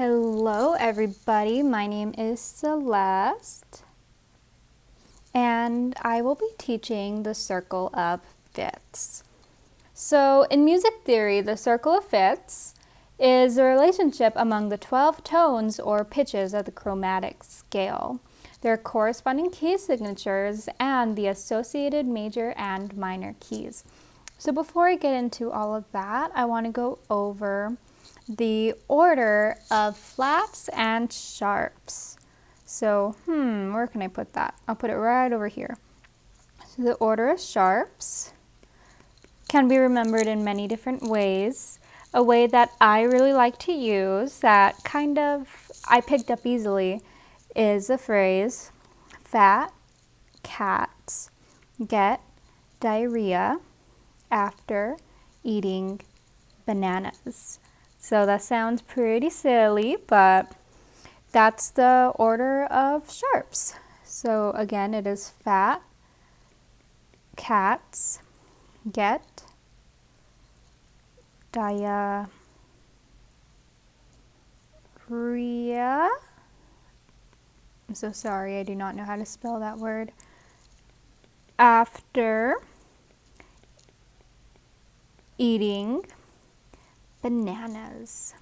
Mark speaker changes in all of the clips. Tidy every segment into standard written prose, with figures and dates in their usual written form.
Speaker 1: Hello everybody, my name is Celeste and I will be teaching the circle of fifths. So in music theory, the circle of fifths is a relationship among the 12 tones or pitches of the chromatic scale, their corresponding key signatures, and the associated major and minor keys. So before I get into all of that, I want to go over the order of flats and sharps. So, where can I put that? I'll put it right over here. So the order of sharps can be remembered in many different ways. A way that I really like to use that I picked up easily is the phrase, fat cats get diarrhea after eating bananas. So that sounds pretty silly, but that's the order of sharps. So again, it is fat cats get diarrhea I'm so sorry, I do not know how to spell that word. After eating bananas.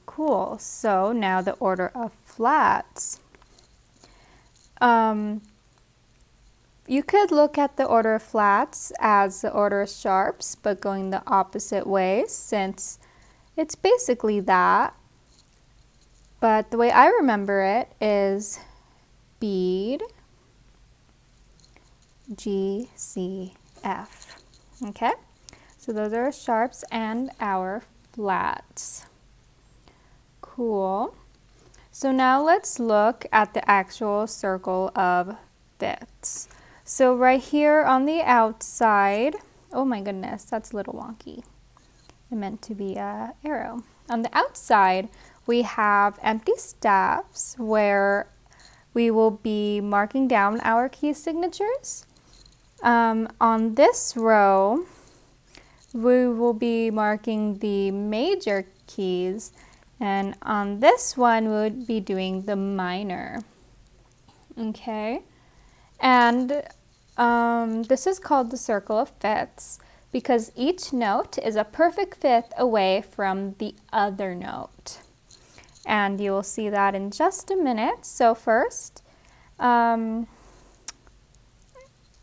Speaker 1: Cool. So now the order of flats. You could look at the order of flats as the order of sharps, but going the opposite way since it's basically that. But the way I remember it is bead, G, C, F. Okay? So those are our sharps and our flats. Cool. So now let's look at the actual circle of fifths. So right here on the outside, oh my goodness, that's a little wonky. It meant to be an arrow. On the outside, we have empty staffs where we will be marking down our key signatures. On this row, we will be marking the major keys, and on this one we would be doing the minor. Okay, and this is called the circle of fifths because each note is a perfect fifth away from the other note. And you will see that in just a minute. So first,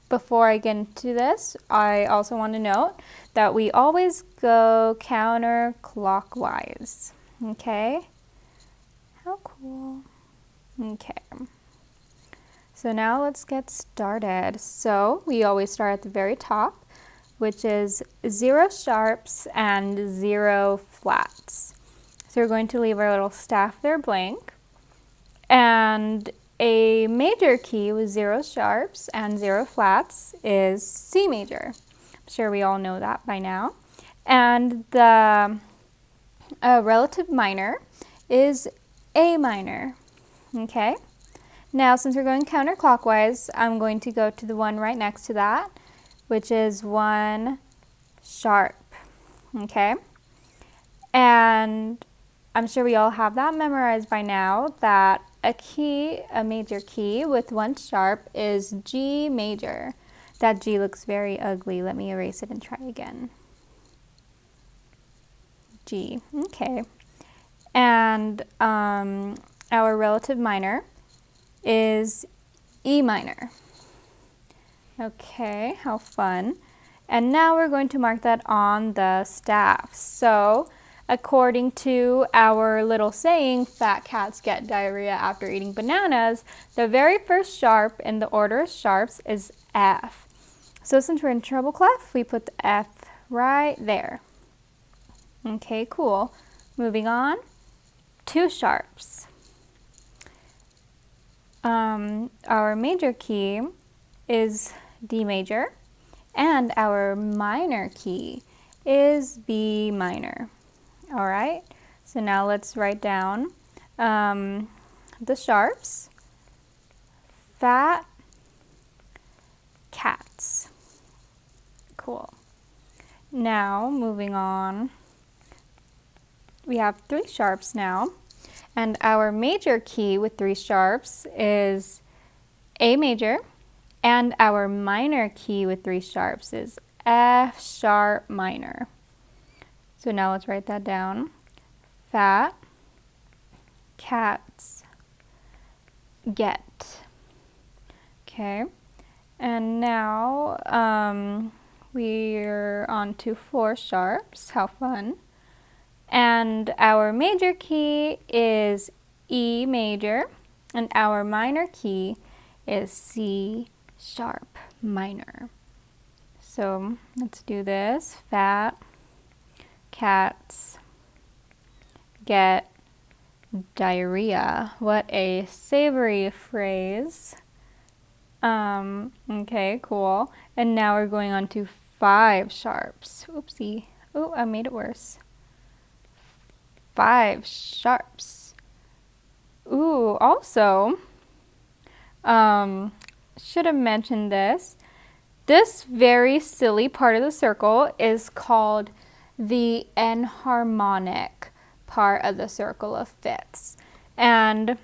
Speaker 1: before I get into this, I also want to note that we always go counterclockwise. Okay? How cool. Okay. So now let's get started. So we always start at the very top, which is 0 sharps and 0 flats. So we're going to leave our little staff there blank. And a major key with 0 sharps and 0 flats is C major. I'm sure we all know that by now. And the relative minor is A minor. Okay? Now, since we're going counterclockwise, I'm going to go to the one right next to that, which is 1 sharp. Okay? And I'm sure we all have that memorized by now, that a major key with 1 sharp is G major. That G looks very ugly. Let me erase it and try again. G. Okay. And our relative minor is E minor. Okay, how fun. And now we're going to mark that on the staff. So according to our little saying, fat cats get diarrhea after eating bananas, the very first sharp in the order of sharps is F. So since we're in treble clef, we put the F right there. Okay, cool. Moving on, 2 sharps. Our major key is D major, and our minor key is B minor. All right, so now let's write down the sharps. Fat cats. Cool. Now moving on we have 3 sharps now. And our major key with 3 sharps is A major. And our minor key with 3 sharps is F sharp minor. So now let's write that down. Fat cats get. Okay. And now we're on to 4 sharps. How fun. And our major key is E major, and our minor key is C sharp minor. So let's do this. Fat cats get diarrhea. What a savory phrase. Okay, cool. And now we're going on to 5 sharps. Oopsie. Oh, I made it worse. 5 sharps. Ooh, also, should have mentioned this. This very silly part of the circle is called the enharmonic part of the circle of fifths. And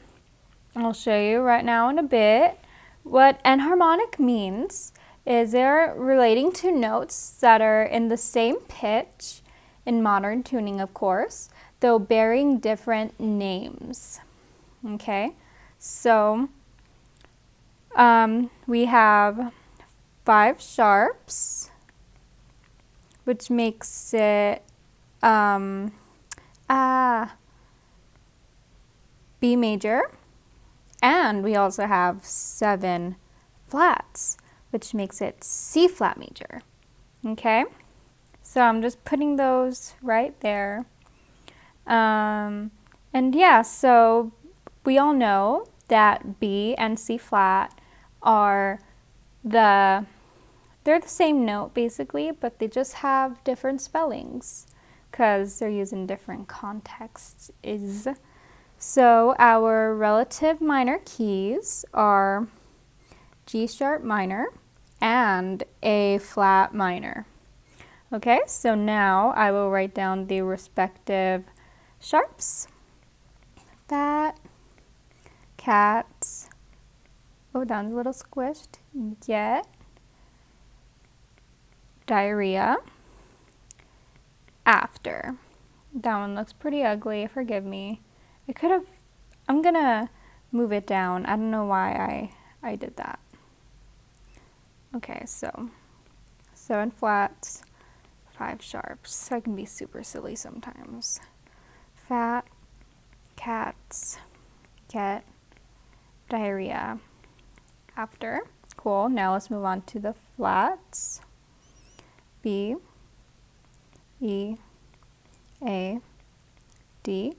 Speaker 1: I'll show you right now in a bit. What enharmonic means is they're relating to notes that are in the same pitch, in modern tuning of course, though bearing different names. Okay, so we have 5 sharps, which makes it B major, and we also have 7 flats, which makes it C flat major. Okay, so I'm just putting those right there. And yeah, so we all know that B and C flat are they're the same note basically, but they just have different spellings because they're used in different contexts. So our relative minor keys are G sharp minor and A flat minor. Okay, so now I will write down the respective sharps. Fat cats, oh, that one's a little squished, get diarrhea after. That one looks pretty ugly, forgive me. I'm gonna move it down. I don't know why I did that. Okay, so 7 flats, 5 sharps. I can be super silly sometimes. Fat cats get diarrhea after. Cool. Now let's move on to the flats. B, E, A, D,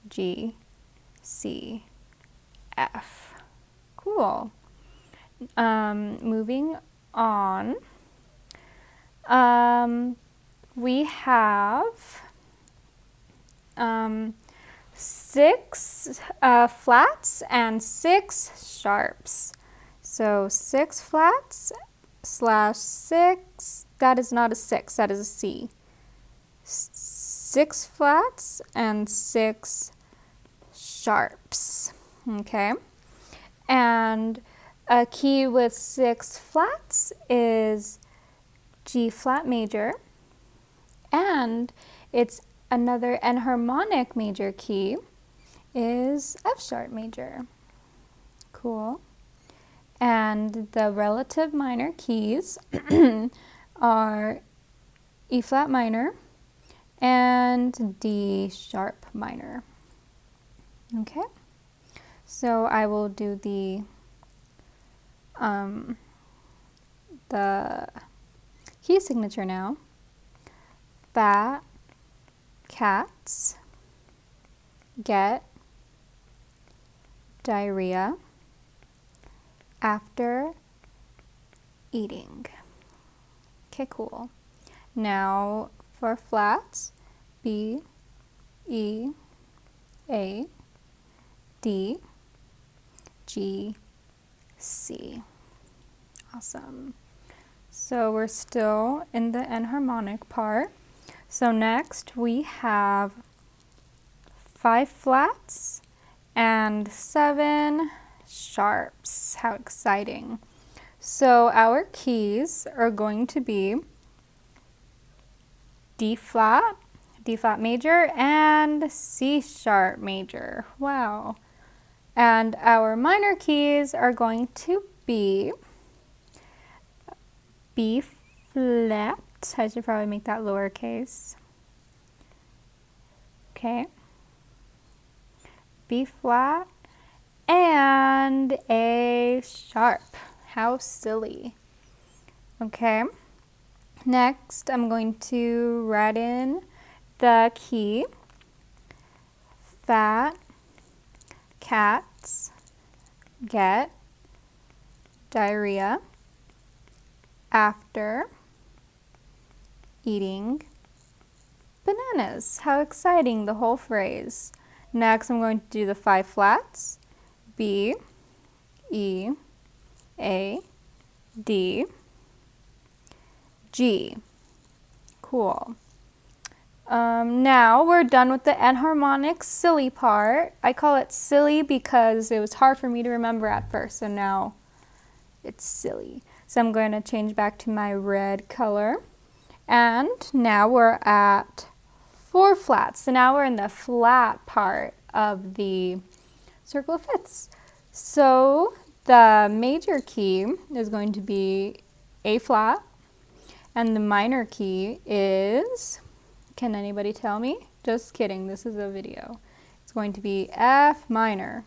Speaker 1: G, C, F. Cool. Moving on. We have 6 flats and 6 sharps. So 6 flats slash 6, that is not a 6, that is a C. 6 flats and 6 sharps. Okay. And a key with 6 flats is G flat major, and it's another enharmonic major key is F sharp major. Cool. And the relative minor keys are E flat minor and D sharp minor. Okay, so I will do the key signature now. Fat cats get diarrhea after eating. Okay, cool. Now for flats, B, E, A, D, G, C. Awesome. So we're still in the enharmonic part. So next we have 5 flats and 7 sharps. How exciting. So our keys are going to be D flat major, and C sharp major. Wow. And our minor keys are going to be B flat. I should probably make that lowercase. Okay. B flat and A sharp. How silly. Okay. Next, I'm going to write in the key, fat cats get diarrhea after eating bananas. How exciting, the whole phrase. Next, I'm going to do the 5 flats, B, E, A, D, G. Cool. Now we're done with the enharmonic silly part. I call it silly because it was hard for me to remember at first, so now it's silly. So I'm going to change back to my red color. And now we're at 4 flats. So now we're in the flat part of the circle of fifths. So the major key is going to be A flat, and the minor key is, can anybody tell me? Just kidding, this is a video. It's going to be F minor.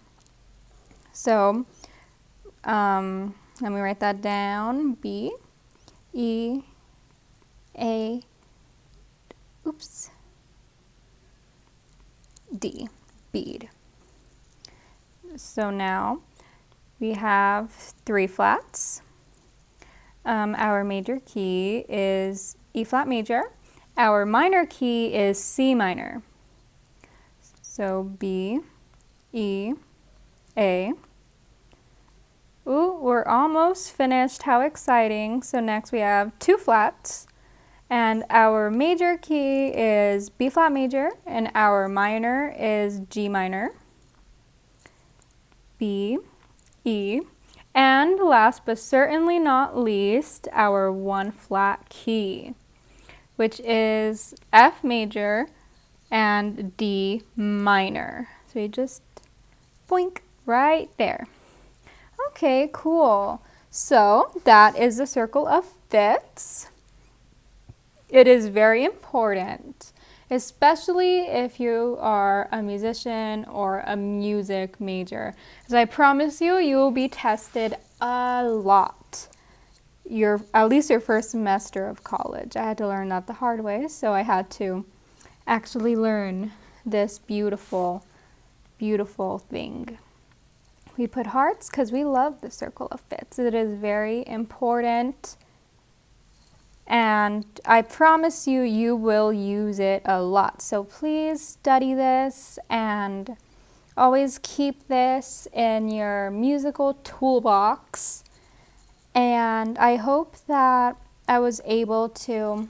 Speaker 1: So let me write that down. B, E, A, D, bead. So now we have 3 flats. Our major key is E flat major. Our minor key is C minor. So B, E, A. Ooh, we're almost finished. How exciting. So next we have 2 flats. And our major key is B flat major, and our minor is G minor. B, E, and last but certainly not least, our 1 flat key, which is F major and D minor. So you just boink right there. Okay, cool. So that is the circle of fifths. It is very important, especially if you are a musician or a music major. As I promise you, you will be tested a lot. At least your first semester of college. I had to learn that the hard way, so I had to actually learn this beautiful, beautiful thing. We put hearts because we love the circle of fifths. It is very important. And I promise you, you will use it a lot. So please study this and always keep this in your musical toolbox. And I hope that I was able to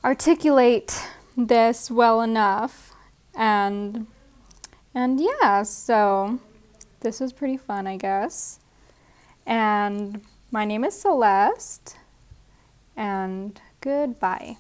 Speaker 1: articulate this well enough. And yeah, so this was pretty fun, I guess. And my name is Celeste. And goodbye.